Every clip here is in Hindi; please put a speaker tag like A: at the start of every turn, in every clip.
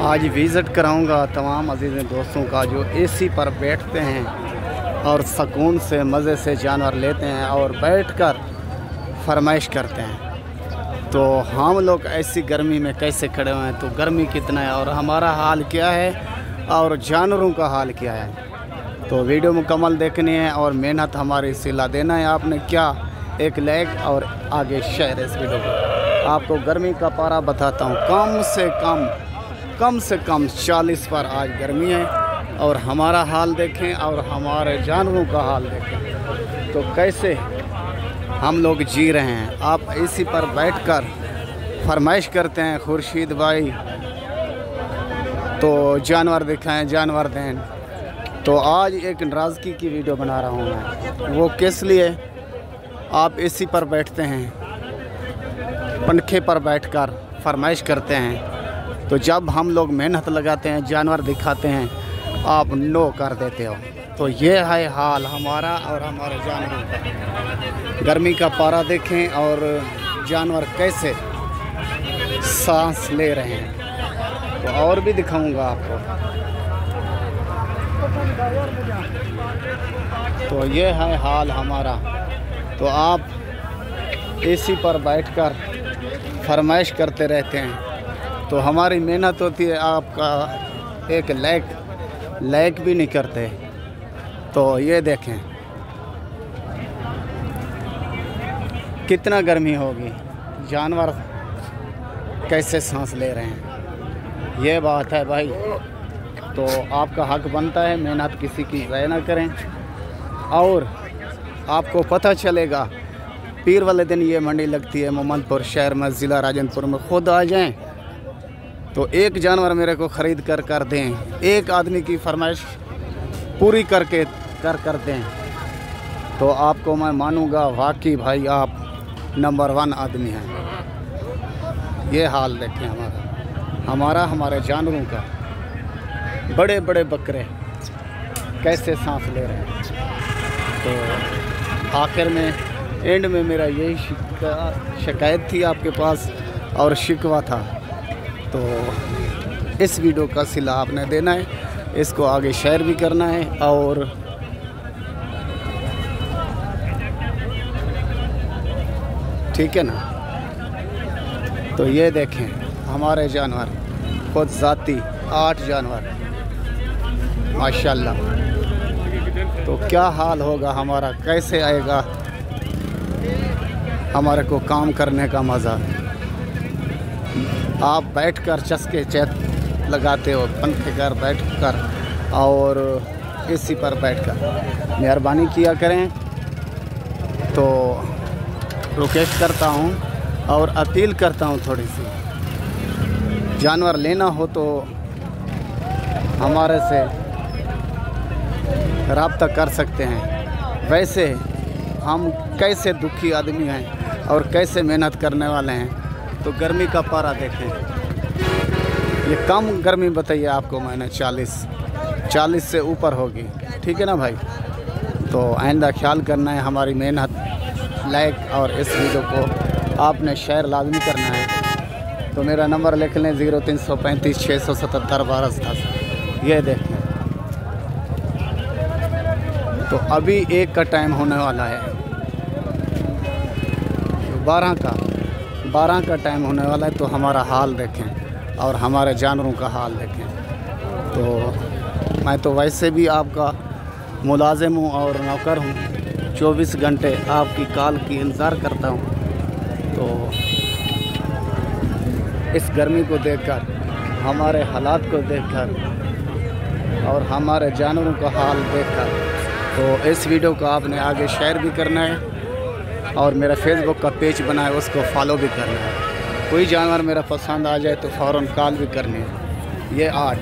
A: आज विज़िट कराऊंगा तमाम अजीज़ दोस्तों का जो एसी पर बैठते हैं और सुकून से मज़े से जानवर लेते हैं और बैठकर फरमाइश करते हैं। तो हम लोग ऐसी गर्मी में कैसे खड़े हुए हैं, तो गर्मी कितना है और हमारा हाल क्या है और जानवरों का हाल क्या है। तो वीडियो मुकम्मल देखनी है और मेहनत हमारी सिला देना है आपने क्या, एक लाइक और आगे शेयर इस वीडियो को। आपको गर्मी का पारा बताता हूँ, कम से कम 40 पर आज गर्मी है और हमारा हाल देखें और हमारे जानवरों का हाल देखें तो कैसे हम लोग जी रहे हैं। आप एसी पर बैठकर फरमाइश करते हैं खुर्शीद भाई तो जानवर दिखाएं, जानवर दें। तो आज एक नाराज़गी की वीडियो बना रहा हूँ मैं। वो किस लिए, आप एसी पर बैठते हैं, पंखे पर बैठकर फरमाइश करते हैं, तो जब हम लोग मेहनत लगाते हैं जानवर दिखाते हैं आप नो कर देते हो। तो ये है हाल हमारा और हमारे जानवरों का। गर्मी का पारा देखें और जानवर कैसे सांस ले रहे हैं। तो और भी दिखाऊंगा आपको। तो ये है हाल हमारा। तो आप एसी पर बैठकर फरमाइश करते रहते हैं तो हमारी मेहनत होती है, आपका एक लाइक भी नहीं करते। तो ये देखें कितना गर्मी होगी, जानवर कैसे सांस ले रहे हैं। ये बात है भाई। तो आपका हक बनता है मेहनत किसी की ज़ाया ना करें। और आपको पता चलेगा पीर वाले दिन ये मंडी लगती है मोहम्मदपुर शहर में, ज़िला राजनपुर में। खुद आ जाएं तो एक जानवर मेरे को ख़रीद कर दें, एक आदमी की फरमाइश पूरी कर दें तो आपको मैं मानूंगा वाकई भाई आप नंबर 1 आदमी हैं। ये हाल देखें हमारा हमारे जानवरों का। बड़े बड़े बकरे कैसे सांस ले रहे हैं। तो आखिर में एंड में मेरा यही शिकायत थी आपके पास और शिकवा था। तो इस वीडियो का सिला आपने देना है, इसको आगे शेयर भी करना है। और ठीक है ना। तो ये देखें हमारे जानवर, खुद ज़ाती 8 जानवर माशाल्लाह। तो क्या हाल होगा हमारा, कैसे आएगा हमारे को काम करने का मज़ा। आप बैठकर चस्के चैत लगाते हो, पंखे पर बैठकर और एसी पर बैठकर। मेहरबानी किया करें। तो रिक्वेस्ट करता हूं और अपील करता हूं थोड़ी सी, जानवर लेना हो तो हमारे से रब्ता कर सकते हैं। वैसे हम कैसे दुखी आदमी हैं और कैसे मेहनत करने वाले हैं। तो गर्मी का पारा देखें, ये कम गर्मी बताइए आपको मैंने 40 से ऊपर होगी। ठीक है ना भाई। तो आइंदा ख्याल करना है हमारी मेहनत, लाइक और इस वीडियो को आपने शेयर लाजमी करना है। तो मेरा नंबर लिख लें 0335 677 12 ये देखें। तो अभी 1 का टाइम होने वाला है, 12 का टाइम होने वाला है। तो हमारा हाल देखें और हमारे जानवरों का हाल देखें। तो मैं तो वैसे भी आपका मुलाजिम हूँ और नौकर हूँ, 24 घंटे आपकी कॉल की इंतज़ार करता हूँ। तो इस गर्मी को देखकर, हमारे हालात को देखकर और हमारे जानवरों का हाल देखकर तो इस वीडियो को आपने आगे शेयर भी करना है और मेरा फेसबुक का पेज बना है उसको फॉलो भी करना है। कोई जानवर मेरा पसंद आ जाए तो फ़ौरन कॉल भी करनी है। ये 8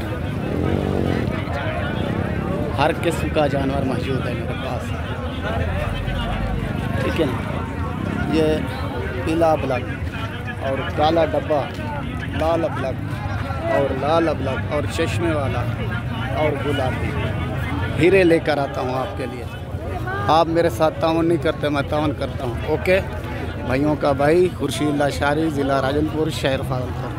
A: हर किस्म का जानवर मौजूद है मेरे पास। ठीक है ना। ये पीला अबलग और काला डब्बा, लाल अबलग और लाल अबलग और चश्मे वाला और गुलाबी हीरे लेकर आता हूँ आपके लिए। आप मेरे साथ तावन नहीं करते, मैं तावन करता हूँ। ओके भाइयों का भाई खुर्शीद लाशारी, ज़िला राजनपुर, शहर फाजलपुर।